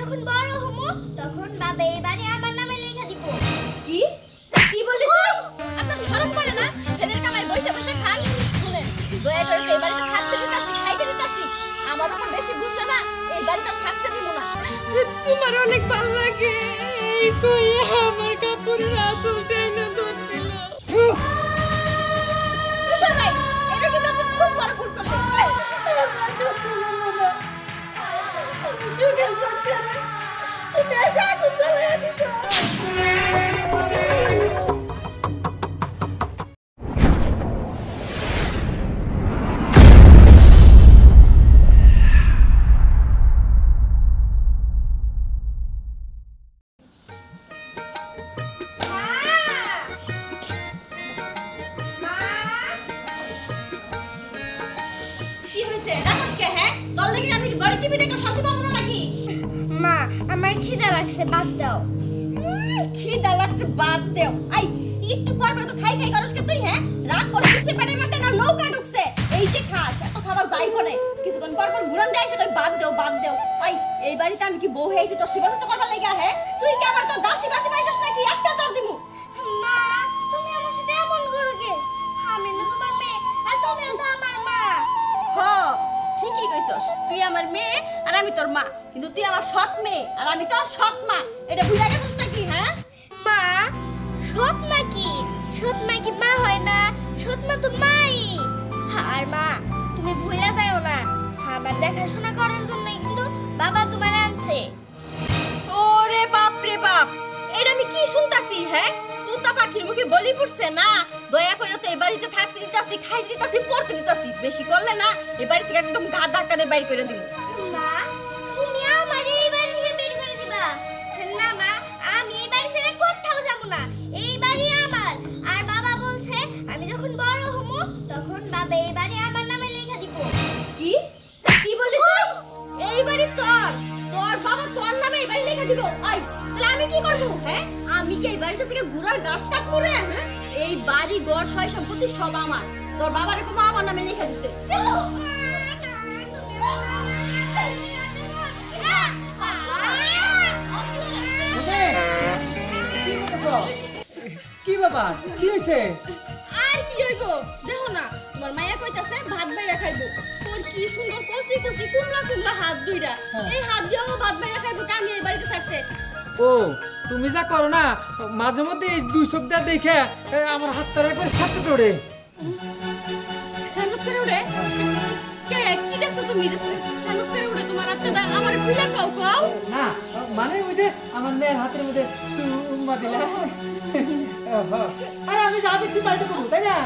যখন বড় হমু তখন বাবা এই বাড়ি আমার নামে লেখা দিব। কি কি বললি তুই? আপনার শরম করে না? ছেলের কামাই বসে বসে খান। শুনেন, দয়া করে এই বাড়িতে থাকতে দিতাছি, খাইতে দিতাছি। আমার উপর বেশি বুঝলে না, এই বাড়িতে থাকতে দিব না। তোমার অনেক ভালো লাগে এই কই আমার কাপড়ের আসল টাইনা ধরছিল। তুষার ভাই, এটা কিন্তু আপনি খুব বড় ভুল করলেন। আল্লাহ সহ্য করবো না। সুখের সংসারে তুমি এসে আগুন জ্বালাইয়া দিছ। কি হইছে? নাটককে হ্যাঁ? তোর লাগি আমি ঘরে টিভি দেখে শান্তি পাবো না নাকি? মা আমার খিদা লাগছে, বাদ দাও। খিদা লাগছে বাদ দেও। আই একটু পর পর তো খাই খাই করস কে তুই হ্যাঁ? রাগ করে ঢুকছে পেটের মধ্যে না নৌকা ঢুকছে? এই যে খাস এত খাবার যাই করে কিছুক্ষণ পর পর ঘুরান দেয় সেটা বাদ দেও বাদ দেও। আই এই বাড়িতে আমি কি বউ হয়েছি তোর সেবা তো করবার লাগা হ্যাঁ? তুই কি আমার তোর দাসী বাতি পাইছস নাকি? একটা চড় দিমু। মা তুমি আমার সাথে এমন করো কে? আমি না তোমার মেয়ে আর তুমিও তো আমার মা। হ ঠিকই কইছস, তুই আমার মেয়ে আর আমি তোর মা, কিন্তু তুই আমার সৎ মেয়ে আর আমি তোর সৎ মা। এটা ভুলে গেছস নাকি হ্যাঁ? মা সৎ মা কি? সৎ মা কি মা হয় না? সৎ মা তো মাই। আর মা তুমি ভুলে যাও না, আমার দেখাশোনা করার জন্যই কিন্তু বাবা তোমার আনছে। ওরে বাপ রে বাপ, এটা আমি কি শুনতাছি হ্যাঁ? তুতা পাখির মুখে বলি ফুটছে না। দয়া করে তো এই বাড়িতে থাকতে দিতাছি, খাইতে দিতাছি, পড়তে দিতাছি। বেশি করলে না এই বাড়ি থেকে একদম গা ধাক্কা দিয়ে বাইর করে দিব। মা তুমি আমার এই বাড়ি থেকে বের করে দিবা? না মা, আমি এই বাড়ি ছেড়ে কোথাও যাব না, এই বাড়ি আমার। আর বাবা বলছে আমি যখন বড় হমু তখন বাবা এই বাড়ি আমার নামে লেখা দিব। কি কি বলি তুই? এই বাড়ি তোর? তোর বাবা তোর নামে এই বাড়ি লেখা দিব? আই তাহলে আমি কি করব হ্যাঁ? আমি কি এই বাড়িতে থেকে গুড়ার গাছ কাটবো রে হ্যাঁ? এই বাড়ি ঘর সয় সম্পত্তি সব আমার। তোর বাবার এরকম আমার নামে লেখা দিতে চলো। কি বাবা কি হইছে? আর কি হইব দেখো না, তোমার মায়া কইতাছে ভাত বাইরা খাইবো। তোর কি সুন্দর কচি কচি কুমড়া কুমড়া হাত দুইটা, এই হাত দিয়েও ভাত বাইরা খাইবো আমি এই বাড়িতে থাকতে? ও তুমি যা করো না মাঝে মধ্যে এই দুই শব্দ দেখে আমার হাতটা একবার ছাড়তে পড়ে। সানত করে উড়ে? কে কি দেখছো তুমি যে সানত করে উড়ে তোমার হাতটা আমারে খুলে কাও কাও? না মানে ওই যে আমার মেয়ের হাতের মধ্যে সুম্মা দিলা। আরে আমি যা দেখছি তাই তো করবো তাই না?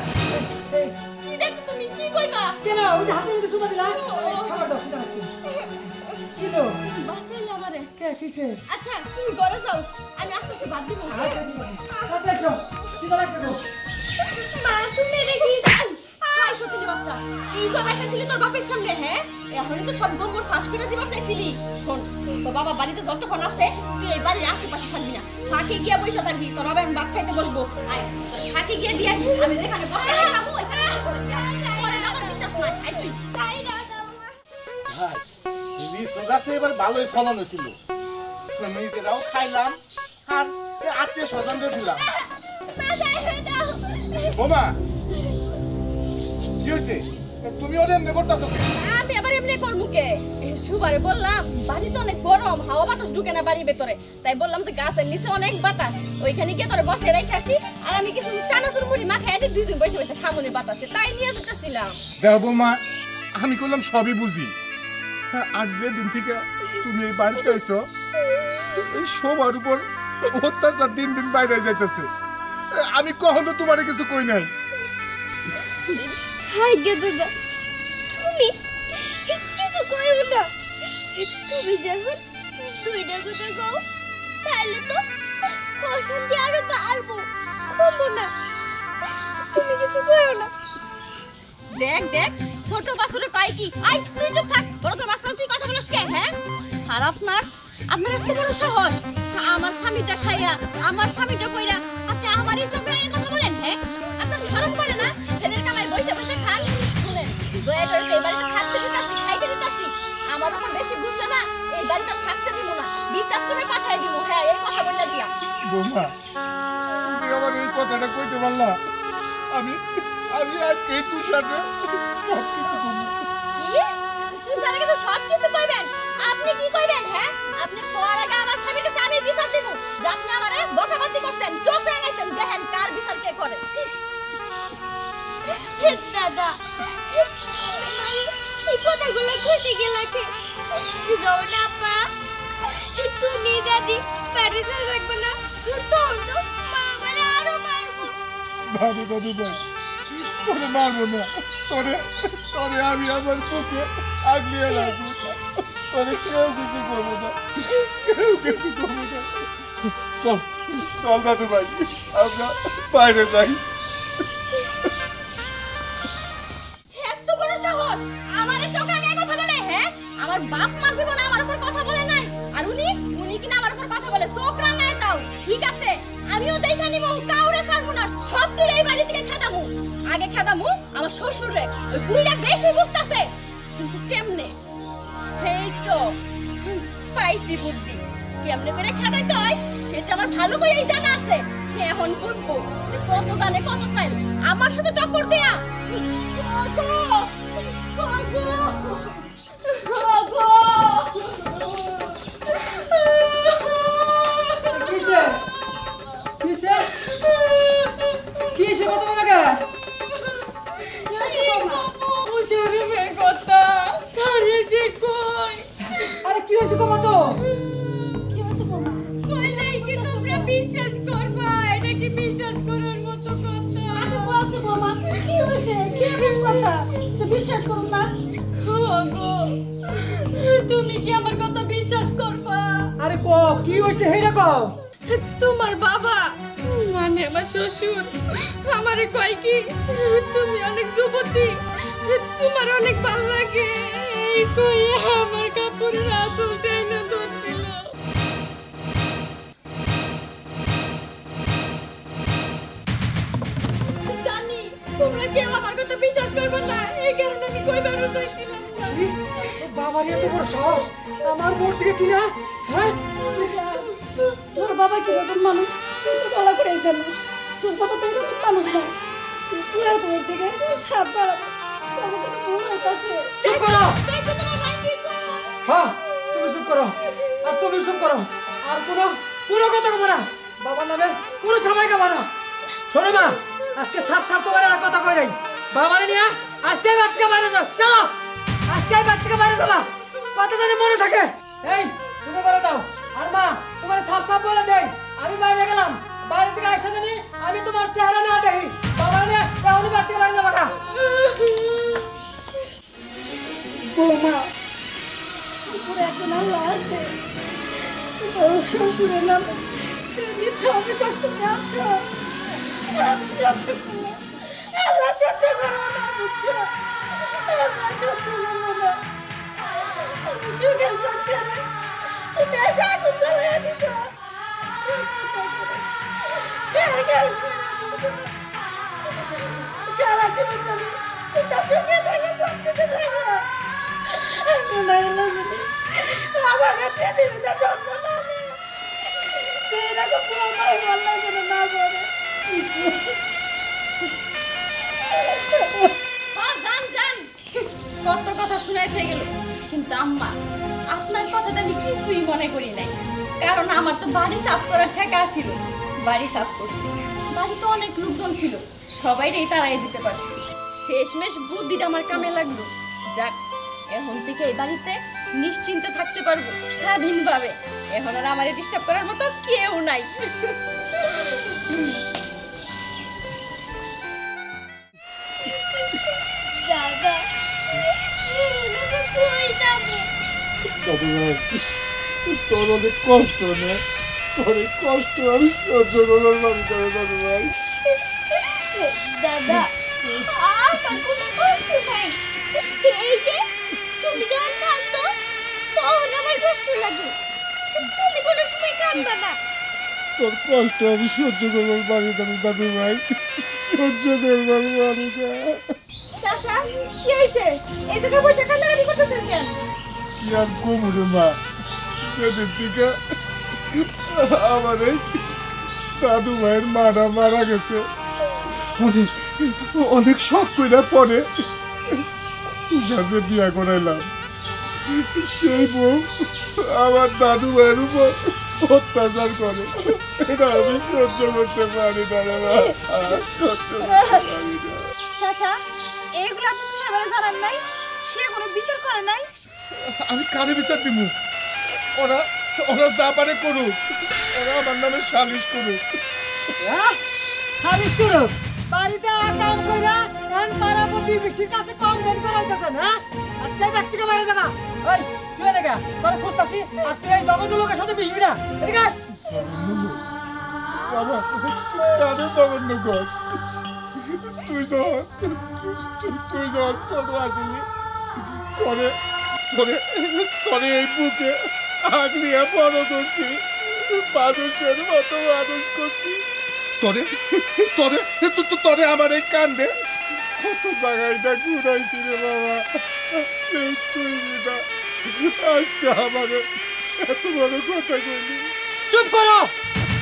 কি দেখছো তুমি কি কইবা? কেন ওই যে হাতের মধ্যে সুম্মা দিলা? খাবার দাও কি লাগছে? কি লো বাসাইলে আমারে। কে কিসে? আচ্ছা তুমি ঘরে যাও, আমি আসতেছি ভাত দিব। আচ্ছা ঠিক আছে সাথে এসো কি লাগছে গো? মা তুমি এটা কি? হাই সতীনী বাচ্চা, কি কইবা চাইছিলি তোর বাপের সামনে হ্যাঁ? এখনই তো সব গম্মর ফাঁস করে দিবার চাইছিলি। শোন, তোর বাবা বাড়িতে যতক্ষণ আছে তুই এই বাড়ির আশেপাশে থাকবি না, ফাঁকে গিয়া বসে থাকবি। তোর বাবা এখন ভাত খাইতে বসবো, আয় ফাঁকে গিয়ে দিয়ে আমি যেখানে বসে খাবো ওইখানে বসে পরে আমার বিশ্বাস নাই। আয় তুই তাই দাও দাও মা। ভাই লিচু গাছে এবার ভালোই ফলন হয়েছিল, নিজেরাও খাইলাম আর আত্মীয় স্বজনদের দিলাম। দাও বোমা কি হয়েছে? তুমি ওদের এমনি করতেছো? আমি আবার এমনি করমুকে সুবারে বললাম বাড়ি তো অনেক গরম, হাওয়া বাতাস ঢুকে না বাড়ির ভেতরে, তাই বললাম যে গাছের নিচে অনেক বাতাস, ওইখানে গিয়ে তোরে বসে রেখে আসি। আর আমি কিছু চানাচুর মুড়ি মাখাই আনি, দুইজন বসে বসে খামুনি বাতাসে, তাই নিয়ে যেতেছিলাম। দেখো বোমা, আমি করলাম সবই বুঝি, আর যেদিন থেকে তুমি এই বাড়িতে এসো এই সবার উপর অত্যাচার দিন দিন বাইরে যাইতেছে। আমি কখনো তোমার কিছু কই নাই। ভাগ্য দাদা তুমি কিছু কইও না, তুমি যখন দুইটা কথা কও তাহলে তো অশান্তি আরো বাড়বো, কমবো না। তুমি কিছু কইও না। দেখ দেখ ছোট বাসুরে কয় কি? আই তুই চুপ থাক, বড় তোর মাঝখানে তুই কথা বলিস কে হ্যাঁ? আর আপনার এত বড় সাহস, আমার স্বামীটা খাইয়া আমার স্বামীটা কইরা আপনি আমারই চোখে এই কথা বলেন হ্যাঁ? আপনার শরম করে না? ছেলের কামাই বসে বসে খান। শুনেন, দয়া করে এই বাড়িতে থাকতে দিতাছি, খাইতে দিতাছি। আমার উপর বেশি বুঝলে না, এই বাড়িতে থাকতে দিব না। বৃদ্ধাশ্রমে পাঠাই দিব। হ্যাঁ, এই কথা বলে দিয়া। বৌমা তুমি আমার এই কথাটা কইতে পারলা? আমি আমি আজকে এই তুষারে সব কিছু করবো। কি? তুষারের কাছে সব কিছু কইবেন? আপনি কি কইবেন? হ্যাঁ, আপনি কোয়ার আগে আমার স্বামীর কাছে আমি বিচার দিব যে আপনি আমারে বকাবাদি করছেন, চোখ রাঙাইছেন। দেখেন কার বিচার কে করে। দাদা তুমি এই কথাগুলো কইতে গেলা কে? যখন আপা তুমি দাদি বাড়িতে থাকবে না তখন তো মা আমারে আরো মারবো। ভাবি দাদু ভাই তোরে মারবো না, তোরে তোরে আমি আমার বুকে আগলিয়ে রাখবো, তোরে কেউ কিছু করবো না, কেউ কিছু করবো না। চল চল দাদু ভাই আমরা বাইরে যাই। এত বড় সাহস আমারে চোখ রাঙায় কথা বলে? হ্যাঁ, আমার বাপ মা জীবনে আমার উপর কথা বলে নাই, আর উনি কিনা আমার উপর কথা বলে চোখ রাঙায়। তাও ঠিক আছে, আমিও দেখা নিব, কাউরে ছাড়বো না, সব তুই এই বাড়ি থেকে খেদামু। আগে খেদামু আমার শ্বশুরে, ওই বুইড়া বেশি বুঝতাছে। কিন্তু কেমনে? এই তো পাইছি বুদ্ধি, কেমনে করে খেদাইতে হয় সেটা আমার ভালো করেই জানা আছে। এখন বুঝবো যে কত দানে কত চাইল আমার সাথে টক্কর দেয়া। ওগো ওগো ওগো কিসে কিসে কিসে কথা বলে কে? আরে কি হয়েছে কমা তো? কি হয়েছে বৌমা? কইলেই কি তোমরা বিশ্বাস করবা? এটা কি বিশ্বাস করার মতো কথা? আরে বলছে বৌমা, কি হয়েছে? কি এমন কথা তুই বিশ্বাস করুন না? ওগো তুমি কি আমার কথা বিশ্বাস করবা? আরে ক কি হয়েছে হেডা ক? তোমার বাবা মানে আমার শ্বশুর আমারে কয় কি তুমি অনেক যুবতী, তোমার অনেক ভালো লাগে, এই কই আমার কাপড়ের আঁচল টেনে ধরছিল। জানি তোমরা কেউ আমার কথা বিশ্বাস করবে না, এই কারণে আমি কইবারও চাইছিলাম না। বাবার এত বড় সাহস আমার বোর থেকে কিনা? হ্যাঁ তুষার, তোর বাবা কিরকম মানুষ তুই তো ভালো করেই জানো। তোর বাবা তো এরকম মানুষ না যে পুরার বউয়ের দিকে হাত বাড়াবো। তোর কোনো ভুল হইতাছে। চুপ করো। দেখছো তোমার ভাই কি কয়? হ্যাঁ তুমি চুপ করো, আর তুমি চুপ করো, আর কোনো কোনো কথা কব না। বাবার নামে কোনো সময় কব না। শোনো মা, আজকে সাপ সাপ তোমার আর কথা কই নাই। বাবারে নিয়ে আজকে বাদ থেকে বাইরে যাও। চলো আজকে বাদ থেকে বাইরে যাবা, কথা জানি মনে থাকে। এই তুমি বাইরে যাও। আর মা তোমার সাপ সাপ বলে দেই আমি বাইরে গেলাম, বাইরে থেকে আসা জানি আমি তোমার চেহারা না দেখি। বাবারে নিয়ে এখনই বাদ থেকে বাইরে যাবা না। বৌমা, উপরে একজন আল্লাহ আছে, তোমার শ্বশুরের নামে যে মিথ্যা অভিযোগ তুমি আনছো আমি সহ্য করবো না। আল্লাহ সহ্য করবো না, বুঝছো? আল্লাহ সহ্য করবো না। আমি সুখের সংসারে তুমি এসে আগুন জ্বালাইয়া দিছ, সংসারটা করে কারগার করে দিছ। সারা জীবন ধরে তোমরা সুখে থাকো, শান্তিতে থাকো। আর মনে হলো যদি আমাকে পৃথিবীতে জন্ম না নেই, যে এরকম তোমার বললে যেন না বলে। জান জান কত কথা শুনে থেকে গেল, কিন্তু আম্মা আপনার কথাতে আমি কিছুই মনে করি নাই। কারণ আমার তো বাড়ি সাফ করার ঠেকা ছিল, বাড়ি সাফ করছি। বাড়িতে অনেক লোকজন ছিল, সবাইটাই তাড়াই দিতে পারছি। শেষমেশ বুদ্ধিটা আমার কামে লাগলো। যাক, এখন থেকে এই বাড়িতে নিশ্চিন্তে থাকতে পারবো স্বাধীনভাবে। এখন আর আমার ডিস্টার্ব করার মতো কেউ নাই। দাদা আমরা কই যাবো? দাদু ভাই তোর অনেক কষ্ট না, তোর এই কষ্ট আমি সহ্য করবার পারি তবে দাদু ভাই। দাদা আমার কোনো কষ্ট নাই, এই যে তুমি যখন কাঁদো তখন আমার কষ্ট লাগে, তুমি কোনো সময় কাঁদবা না। তোর কষ্ট আমি সহ্য করবার পারি দাদু দাদু ভাই, সহ্য করবার পারি না। চাচা, কি হয়েছে? এই জায়গায় বসে কান্নাকাটি করতেছেন কেন? কি আর কমরে মা, সেদিন থেকে আমার এই দাদু ভাইয়ের মারা মারা গেছে অনেক অনেক শখ কইরা পরে তুষারে বিয়া করাইলাম সেই বউ আমার দাদু ভাইয়ের উপর অত্যাচার করে এটা আমি সহ্য করতে পারি না রে মা, সহ্য করতে পারি না। চাচা এইগুলো আপনি তুষার বেলা জানান নাই, সে কোনো বিচার করে নাই? আমি কারে বিচার দিব? ওরা ওরা যা পারে করুক, ওরা আমার নামে সালিশ করুক। হ্যাঁ সালিশ করুক, বাড়িতে কাম কইরা এখন পাড়া প্রতিবেশীর কাছে কমপ্লেন করাইতেছেন। হ্যাঁ আজকে ব্যক্তিকে বাইরে যাবা। ওই তুই এদিকে তোর খুঁজতাছি, আর তুই এই জঘন্য লোকের সাথে মিশবি না। এদিকে বাবা কানে জঘন্য কর। তুই যখন ছোট আসিনি তোরে তোরে তোরে এই বুকে আগলিয়ে বড় করছি, মানুষের মতো মানুষ করছি। তোরে তোরে তোরে আমার এই কান্দে কত জায়গায় না ঘুরাইছি রে বাবা, সেই তুই না আজকে আমার এত বড় কথা বলি। চুপ করো,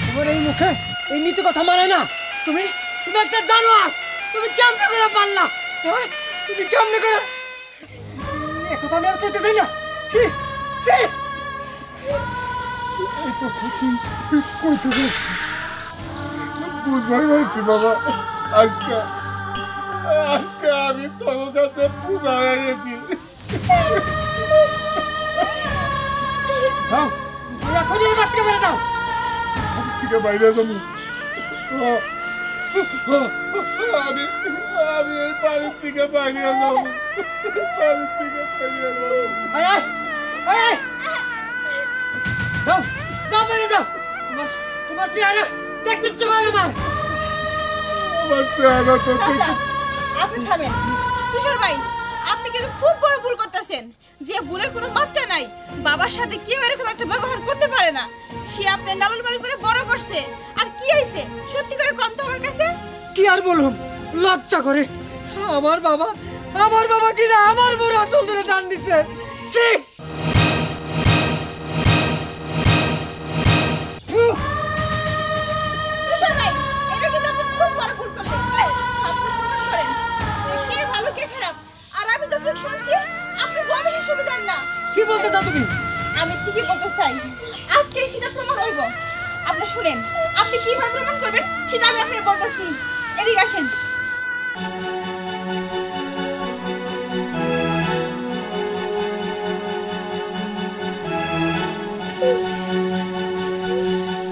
তোমার এই মুখে এই নীতি কথা মানে না। তুমি তুমি একটা জানোয়ার, তুমি কেমনে করে পারলা? হ্যাঁ তুমি কেমনে করে? একথা আমি আর চাইতে চাই না। সি সি এই কথা তুই কইতে চাস? বুঝবার পারছি বাবা, আজকে আজকে আমি তোর কাছে পূজা হয়ে গেছি। যাও তুমি এখনই এই বাড়ি থেকে বেরিয়ে যাও। বাড়ির থেকে বাইরে যাবো? আমি আমি এই বাড়ির থেকে বাইরে যাবো, বাড়ির থেকে বাইরে যাবো। আয় আয় আয় আয় যাও যাও বেরিয়ে যাও। তোমার তোমার চেহারা দেখতে ইচ্ছে করে না আমার। আমার চেহারা তো চাচা আপনি থামেন। তুষার ভাই আপনি কিন্তু খুব বড় ভুল করতেছেন, যে ভুলের কোনো মাত্রা নাই। বাবার সাথে কেউ এরকম একটা ব্যবহার করতে পারে না। সে আপনার লালন পালন করে বড় করছে, আর কি হয়েছে সত্যি করে কম তো আমার কাছে। কি আর বলুম, লজ্জা করে। আমার বাবা কি না আমার বড় আঁচল ধরে টান দিছে। সি তুষার ভাই এটা কিন্তু আপনি খুব বড় ভুল করলেন। আপনি প্রমাণ করেন যে কে ভালো কে খারাপ। আর আমি যতটুকু শুনছি আপনি বয়সের সুবিধার না। কি বলতে চাও তুমি? আমি ঠিকই বলতে চাই, আজকে সেটা প্রমাণ হইব। আপনি শুনেন, আপনি কিভাবে প্রমাণ করবেন সেটা আমি আপনাকে বলতেছি। এদিকে আসেন।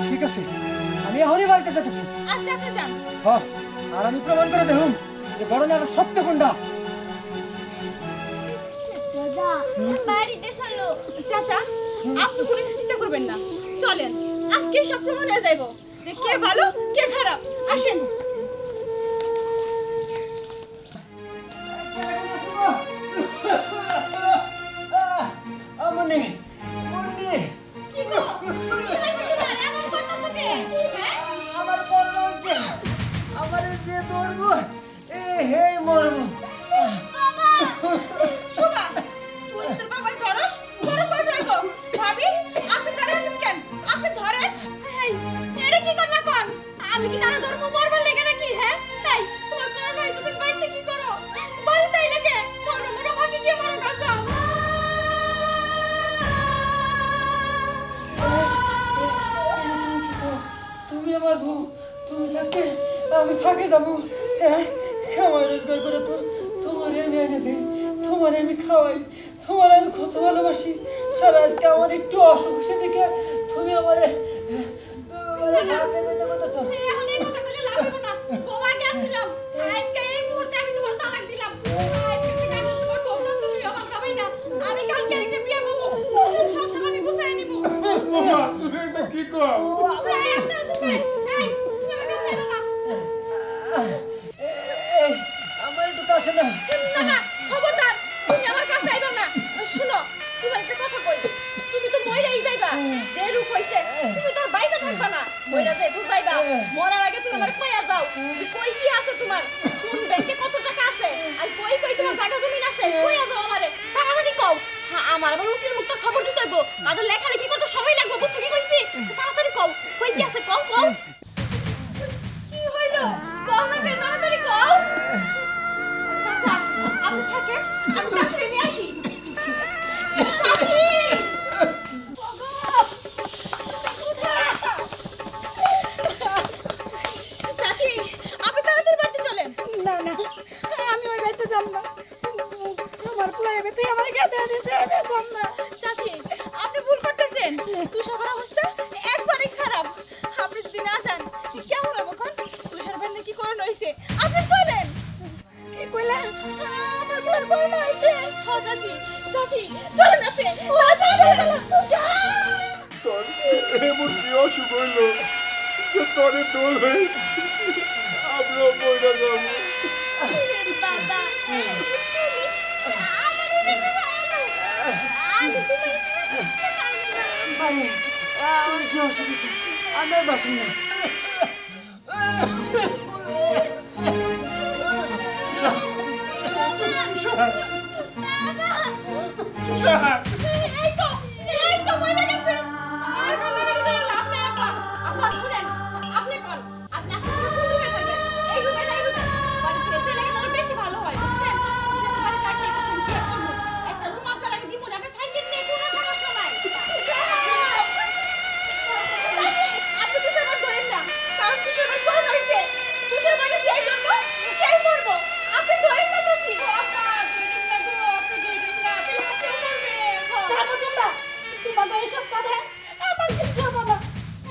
ঠিক আছে আমি এখনই বাড়িতে যেতেছি। আচ্ছা আপনি যান। হ্যাঁ আর আমি প্রমাণ করে দেখুন যে ঘটনার সত্য কোনটা। দাদা বাড়িতে চলো। চাচা আপনি কোনো কিছু চিন্তা করবেন না, চলেন আজকে সব প্রমাণ হয়ে যাইব যে কে ভালো কে খারাপ। আসেন। আমনে মন্নি কি গো কি হইছে তোমার? এমন করতেছো কে? হ্যাঁ আমার বন্ধ হয়েছে, আমার যে ধরবো এ হে মরবো। শোনা তুই তোর বাবার ধরস বড় করে ধরবো। ভাবি আপনি ধরেছেন কেন? আপনি ধরেন। এই এটা কি করলা কোন? আমি কি তার ধর্ম মরবার লেগে নাকি? হ্যাঁ তাই তোমার করোনা হইছে, তুমি বাড়িতে কি করো? বাড়িতেই লাগে মনে মনে ভাগে গিয়ে বড় গাছাও। তুমি আমার বউ, তুমি থাকতে আমি ফাঁকে যাবো। খাওয়াই রোজগার করে তো তোমারে আমি এনে দিই, তোমারে আমি খাওয়াই, তোমার আমি কত ভালোবাসি। আর আজকে আমার একটু অসুখ হয়েছে দেখে তুমি আমারে ফাঁকে যেতে বলতেছো। এখন এই কথা বলে লাভ হবে না। বাবা গেছিলাম, আজকে এই মুহূর্তে আমি তোমার তালাক দিলাম। আজকে থেকে আমি তোমার বউ না, তুমি আমার জামাই না। আমি কালকে একটা বিয়ে করব, নতুন সংসার আমি গুছাই নিব। বাবা তুমি এটা কি কর? এই একদম সুন্দর। এই তুমি আমার কাছে এলো না। এই আমার একটু কাছে না। না না খবরদার, তুমি আমার কাছে আইবা না। শুনো তোমার একটা কথা কই, তুমি তো মইরাই যাইবা। যে রূপ হইছে তুমি তোর বাইসা থাকবা না, মইরা যাই বুঝাইবা। মরার আগে তুমি আমার কইয়া যাও যে কই কি আছে তোমার, কোন ব্যাংকে কত টাকা আছে, আর কই কই তোমার জায়গা জমি আছে, কইয়া যাও আমারে তাড়াতাড়ি কও। কও। হ্যাঁ, আমার আবার উকিল মুক্তার খবর দিতে হইব, তাদের লেখালেখি করতে সময় লাগবে, বুঝছো কি কইছি? তাড়াতাড়ি কও, কই কি আছে কও কও। কি হইলো কও না, বে তাড়াতাড়ি কও। চাচা আপনি থাকেন, আমি চাচিকে নিয়ে আসি। চাচি চাচি আপনি তাড়াতাড়ি বাড়িতে চলেন। না না, আমি ওই বাড়িতে যাব না। আমার পোলা এবারে আমার খেতে দিছে, আমি যাব না। চাচি আপনি ভুল করতেছেন, তুষারের অবস্থা একবারেই খারাপ। আপনি যদি না যান কেমন হবে কোন? তুষার ভাই কি করণ হইছে, আপনি চলেন। কি কইলা? আমার পোলার বর্মা আইছে। হ্যাঁ চাচি, চাচি চলেন আপনি। তোর এমন কি অসুখ হইল যে তোরে তোলে আমরা বইটা যাবো। বাবা তুমি আমাদের রেখে যাও না, আমি তোমার সাথে থাকতে পারবো না। মানে আমার যে অসুখ হয়েছে, আমি আর বাসুন না। এই তো মরে গেছে। আর বলে বলে করে লাভ নাই আপা। আপা শুনেন, আপনি কোন আপনি আজকে থেকে কোন রুমে থাকবেন? এই রুমে না এই রুমে? বাড়ি থেকে চলে গেলে আরো বেশি ভালো হয়, বুঝছেন? যেহেতু বাড়িতে আসে করছেন, কি করবো? একটা রুম আপনার আমি দিব না, আপনি থাকেন নিয়ে কোনো সমস্যা নাই। চাচি, আপনি তুষারবাগ ধরেন না, কারণ তুষারবাগ করণ হইছে। তুষারবাগে যেই ধরবো সেই মরবো, আপনি ধরেন না চাচি। আপা ধরেন না গো, আপনি ধরেন না, তাহলে আপনিও মরবেন। জানো তোমরা, তোমাকে এইসব কথা আমার কিচ্ছু হবে না।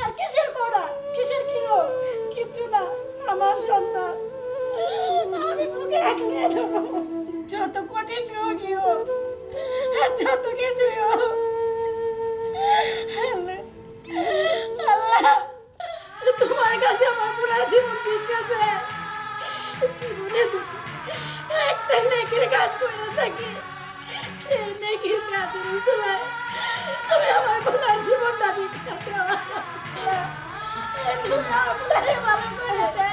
আর কিসের করা, কিসের কি রোগ, কিচ্ছু না। আমার সন্তান আমি বুকে নিয়ে দেবো। যত কঠিন রোগী হোক আর যত কিছুই হোক, আল্লাহ তোমার কাছে আমার পুরা জীবন ভিক্ষা চাই। জীবনে যদি একটা নেকির কাজ করে থাকি, সেই নেকির কাজের উসিলায় তুমি আমার পুরা জীবনটা ভিক্ষা দাও। তুমি আমার পুরারে ভালো করে দে,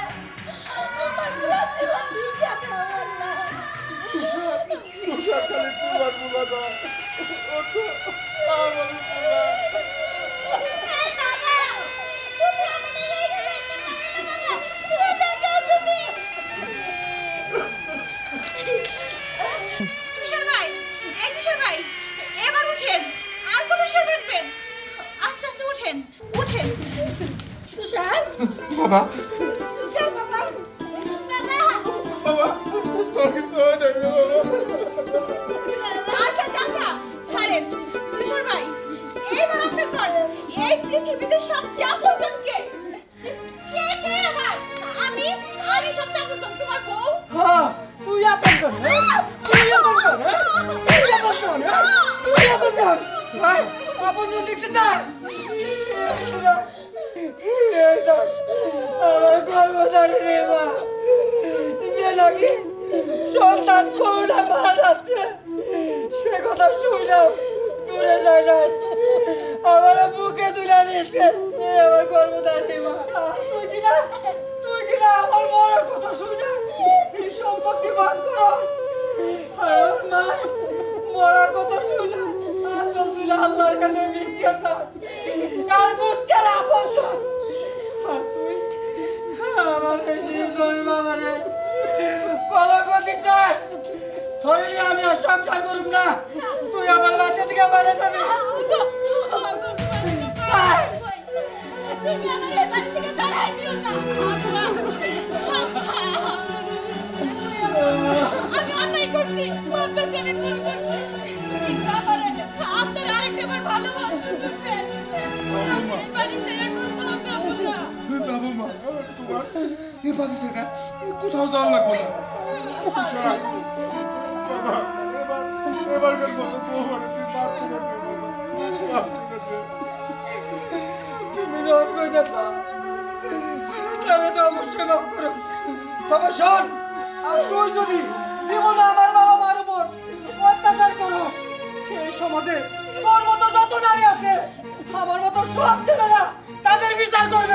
আমার পুরা জীবন ভিক্ষা দাও আল্লাহ। তুষার খালি তোমার বুলা দাও, ও তো আমাদের বুলা। এই বাবা তুমি আমাদের রেখে যেতে পারবে না বাবা, কোথায় যাও তুমি? তুষার ভাই, এই তুষার ভাই, এবার উঠেন। আর কত শুয়ে থাকবেন? আস্তে আস্তে উঠেন, উঠেন। তুষার, বাবা তুষার বাবা, বাবা তোর কিছু হয় নাই রে বাবা। আচ্ছা চাচা ছাড়েন। তুষার ভাই, এবার আপনি কোন এই পৃথিবীতে সবচেয়ে আপনজন কে? কে কে আমার? আমি আমি সবচেয়ে আপনজন তোমার বউ। হ্যাঁ তুই আপনজন, তুই আপনজন, তুই আপনজন, তুই আপনজন। ভাই আপনজন দেখতে চাস? আমার গর্ভধারিণী মা যে নাকি সন্তান করোনা মারা যাচ্ছে, সে কথা শুনলাম দূরে যায় নাই, আমার বুকে তুলে নিয়েছে আমার গর্ভধারিণী মা। আর তুই কিনা আমার মরার কথা শুনে এই সম্পত্তি ভাগ করো। আর আমার মা মরার কথা শুনে আল্লাহর কাছে ভিক্ষা চায়, আর মুস্কের আপনজন। আর তুই আমার এই নির্দোষ বাবারে কলঙ্ক দিছাস। ধরে নিয়ে আমি আর সংসার করুম না, তুই আমার বাচ্চা থেকে বাইরে যাবি। তুমি আমার এই বাড়ি থেকে তাড়াই দিও না। আমি অন্যায় করছি, মার কাছে আমি ভুল করছি, কিন্তু আমারে আপনার আরেকটা বার ভালোবাসার সুযোগ দেন। আমি এই বাড়ি ছেড়ে কোথাও যাবো না। বাবা মা তোমার এ বাড়ি থেকে কোথাও যাওয়ার লাগবে না। তুষার বাবা এবারকার মতো তোমার তুই মাফ করে দে বাবা, মাফ করে দে। তুমি যখন কইতেছ তাহলে তো অবশ্যই মাফ করো। তবে শোন, আর তুই যদি জীবনে আমার বাবা মার উপর অত্যাচার করস, এই সমাজে তোর মতো যত নারী আছে, আমার মতো সব ছেলেরা তাদের বিচার করবে।